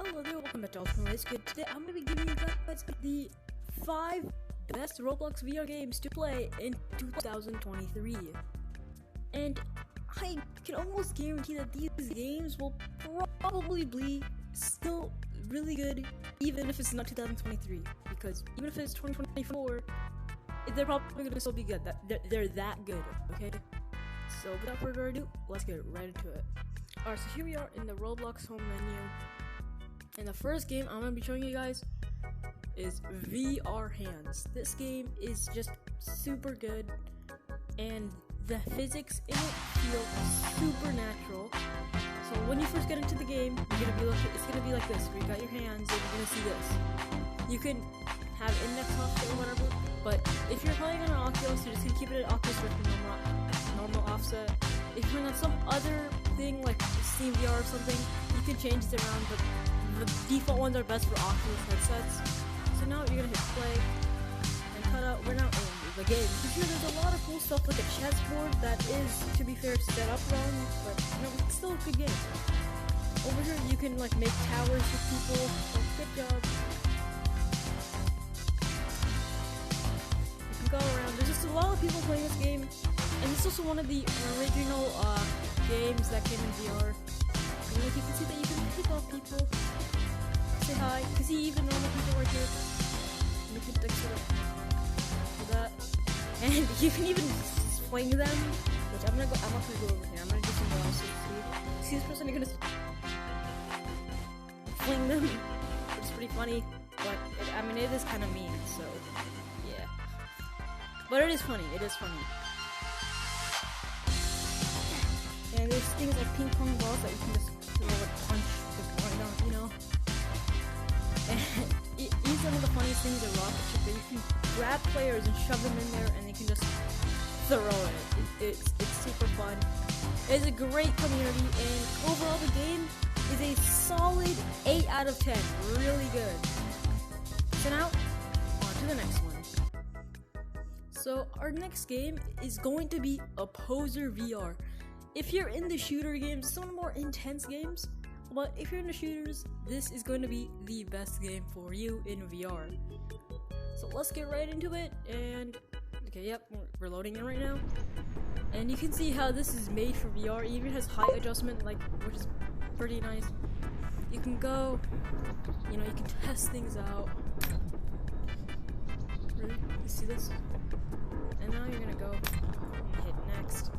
Hello there, welcome back to Ultimate Race Kid. Today I'm going to be giving you guys the 5 best Roblox VR games to play in 2023. And I can almost guarantee that these games will probably be still really good, even if it's not 2023. Because even if it's 2024, they're probably going to still be good. They're that good, okay? So without further ado, let's get right into it. Alright, so here we are in the Roblox home menu. And the first game I'm going to be showing you guys is VR Hands. This game is just super good, and the physics in it feel super natural. So when you first get into the game, it's gonna be like this, where you got your hands and you're gonna see this. You can have index offset or whatever, but if you're playing on an Oculus, you're just gonna keep it at Oculus Rift normal offset. If you're on some other thing like Steam VR or something, you can change it around, but the default ones are best for Oculus headsets. So now you're gonna hit play and cut out. We're now in the game. You see there's a lot of cool stuff like a chessboard that is, to be fair, set up wrong, but it's still a good game. Over here you can like make towers with people. So good job. You can go around. There's just a lot of people playing this game, and it's also one of the original games that came in VR. And like you can see that you can pick off people, say hi. You can see even normal people right here. And you can like sort of do that, and you can even swing them. Which I'm not gonna go over here. I'm gonna do something else. See this person? You're gonna fling them. It's pretty funny, but it is kind of mean. So yeah, but it is funny. It is funny. And there's things like ping pong balls that you can just throw a punch the point on, you know. And even one of the funniest things is a rocket ship that you can grab players and shove them in there, and they can just throw it. It's super fun. It's a great community, and overall the game is a solid 8 out of 10. Really good. So now, on to the next one. So our next game is going to be Opposer VR. If you're in the shooter games, some of the more intense games, but if you're in the shooters, this is going to be the best game for you in VR. So let's get right into it, and okay, yep, we're loading in right now. And you can see how this is made for VR. It even has height adjustment, which is pretty nice. You can go, you can test things out. Ready? You see this? And now you're gonna go and hit next.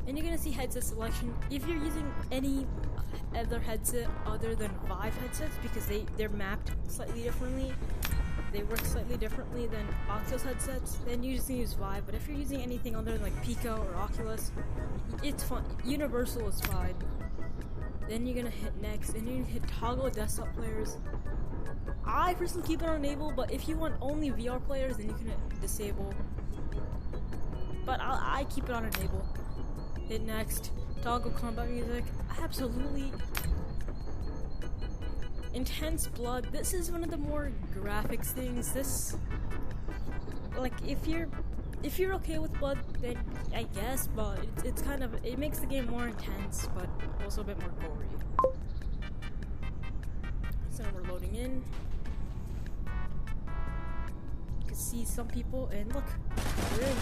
And you're gonna see headset selection. If you're using any other headset other than Vive headsets, because they're mapped slightly differently, they work slightly differently than Oculus headsets, then you just need to use Vive. But if you're using anything other than like Pico or Oculus, it's fun. Universal is fine. Then you're gonna hit next, and you're gonna hit toggle desktop players. I personally keep it on enable, but if you want only VR players, then you can hit disable. But I keep it on enable. Hit next. Toggle combat music. Absolutely intense blood. This is one of the more graphics things. This, like, if you're okay with blood, then I guess, but it's kind of, it makes the game more intense, but also a bit more gory. So now we're loading in. You can see some people, and look, we're in.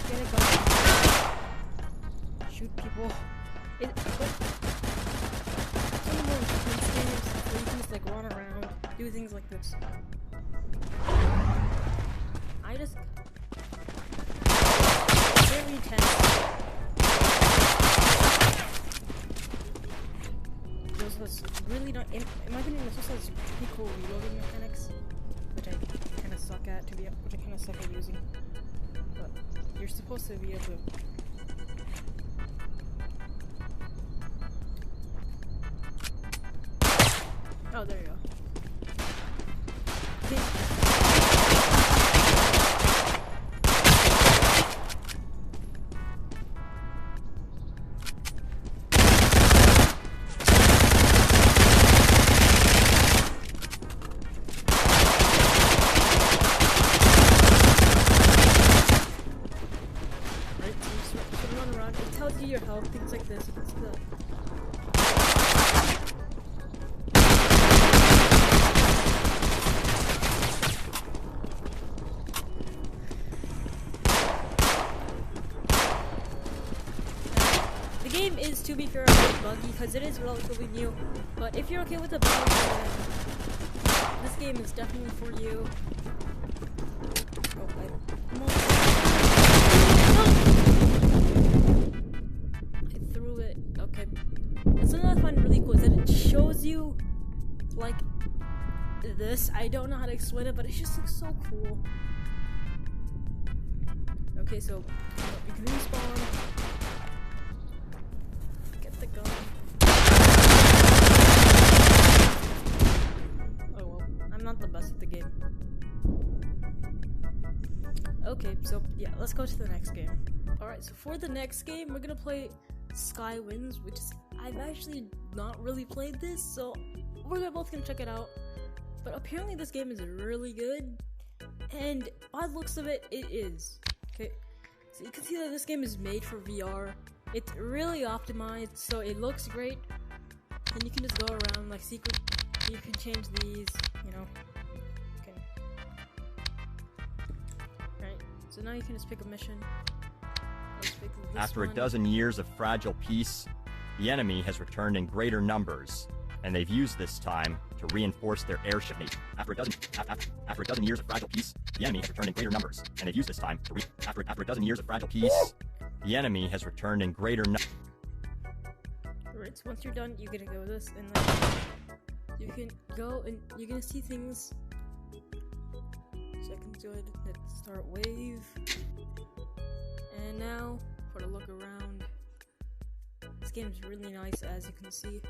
Gonna go shoot people. Some more intense games where you can just like run around, do things like this. Very intense. There's this really not, in my opinion, this also has pretty cool reloading mechanics, which I kind of suck at using. But you're supposed to be able to. Oh, there you go. Your health, things like this. You can see that. buggy because it is relatively new. But if you're okay with the bugs, then this game is definitely for you. Oh, I threw it. Okay. And something I find really cool is that it shows you like this. I don't know how to explain it, but it just looks so cool. Okay, so you can respawn. Get the gun. Oh well, I'm not the best at the game. Okay, so yeah, let's go to the next game. Alright, so for the next game, we're gonna play Skywins, which is, I've actually not really played this, so we're both gonna check it out. But apparently this game is really good, and by the looks of it, it is. Okay, so you can see that this game is made for VR. It's really optimized, so it looks great, and you can just go around like secret. You can change these, you know. Okay. Right. So now you can just pick a mission. Let's pick this After one. a dozen years of fragile peace, the enemy has returned in greater numbers, and they've used this time to reinforce their airship nation. After a dozen years of fragile peace, the enemy has returned in greater numbers, and they've used this time to after a dozen years of fragile peace, the enemy has returned in greater numbers. Alright, so once you're done, you're gonna go with this, and like, you can go and you're gonna see things. Second's good. Let's start wave. And now, for a look around. This game is really nice, as you can see.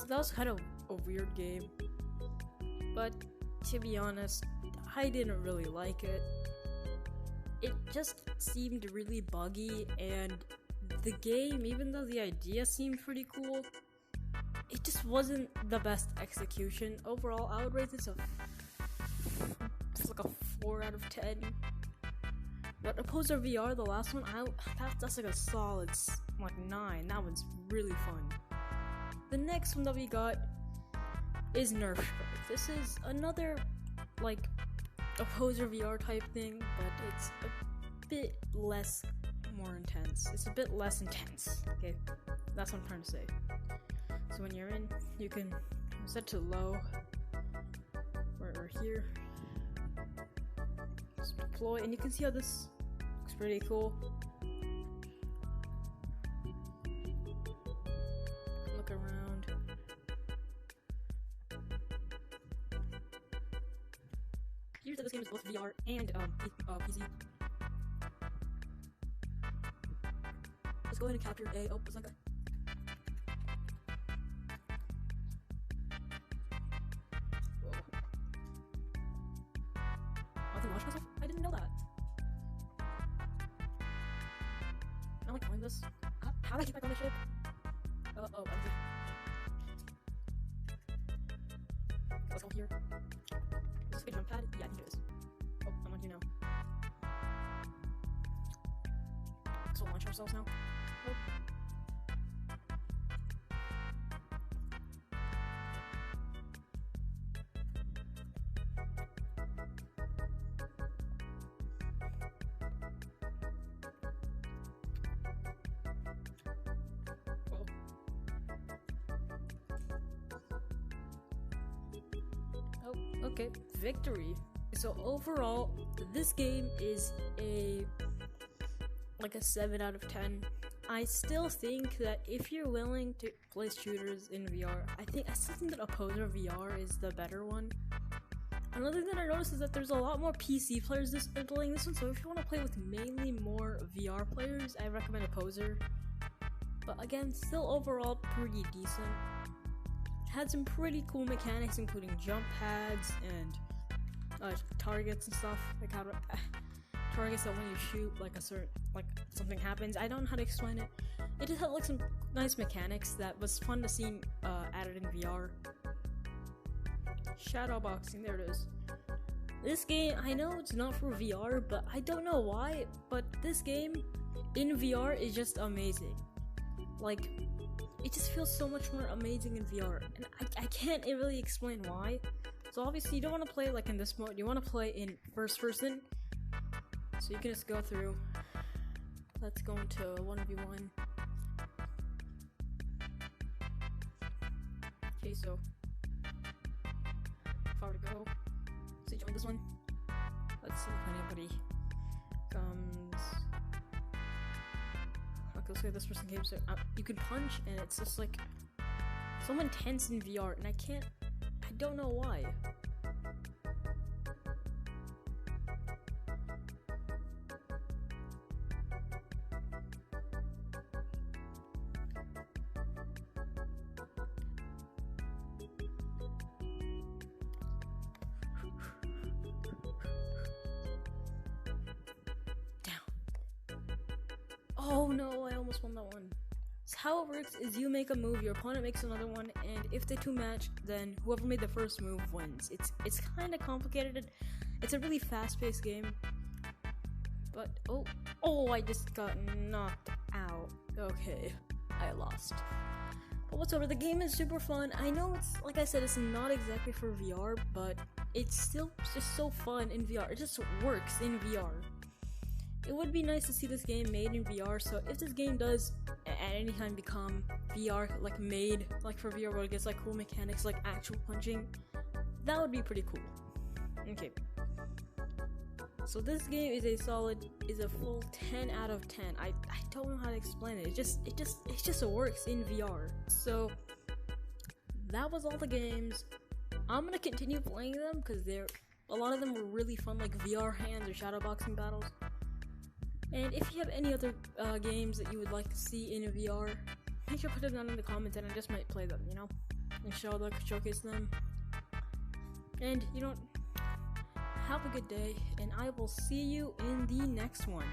That was kind of a weird game, but to be honest, I didn't really like it. It just seemed really buggy, and the game, even though the idea seemed pretty cool, it just wasn't the best execution. Overall, I would rate this it's like a 4 out of 10. But Opposer VR, the last one, that's like a solid like 9. That one's really fun. The next one that we got is Nerf Strike. This is another like Opposer VR type thing, but it's a bit more intense. It's a bit less intense. Okay, that's what I'm trying to say. So when you're in, you can set to low. We're here. Just deploy, and you can see how this looks pretty cool. Look around. Here's that this game is both VR and PC. Let's go ahead and capture a. Oh, what's that guy? Whoa. I can launch myself? I didn't know that. Can I like find this? How do I get back on the ship? Oh, exit. Let's go here. Is this a jump pad? Yeah, I think it is. Oh, I'm on you now. So we'll launch ourselves now. Oh. Oh, okay, victory. So overall, this game is like a 7 out of 10. I still think that if you're willing to play shooters in VR, I still think that Opposer VR is the better one. Another thing that I noticed is that there's a lot more PC players playing this one, so if you want to play with mainly more VR players, I recommend Opposer. But again, still overall pretty decent. Had some pretty cool mechanics, including jump pads and targets and stuff, like how to targets that when you shoot like a certain something happens. I don't know how to explain it. It just had like some nice mechanics that was fun to see added in VR. Shadowboxing, there it is. This game, I know it's not for VR, but I don't know why, but this game in VR is just amazing. Like, it just feels so much more amazing in VR, and I can't really explain why. So obviously you don't want to play like in this mode, you want to play in first person. So you can just go through. Let's go into 1v1. Okay, so if I were to go, so join this one. Let's see if anybody comes. Okay, let's say this person came. So you can punch, and it's just like so intense in VR, and I don't know why. Oh no, I almost won that one. So how it works is you make a move, your opponent makes another one, and if the two match, then whoever made the first move wins. It's kind of complicated. It's a really fast-paced game. But oh, I just got knocked out. Okay, I lost. But whatsoever, the game is super fun. I know it's, like I said, it's not exactly for VR, but it's still just so fun in VR. It just works in VR. It would be nice to see this game made in VR, so if this game does at any time become VR, like made like for VR where it gets like cool mechanics like actual punching, that would be pretty cool. Okay. So this game is a full 10 out of 10. I don't know how to explain it. It just works in VR. So that was all the games. I'm gonna continue playing them because a lot of them were really fun, like VR hands or shadowboxing battles. And if you have any other games that you would like to see in VR, make sure to put them down in the comments, and I just might play them, you know, and showcase them. And have a good day, and I will see you in the next one.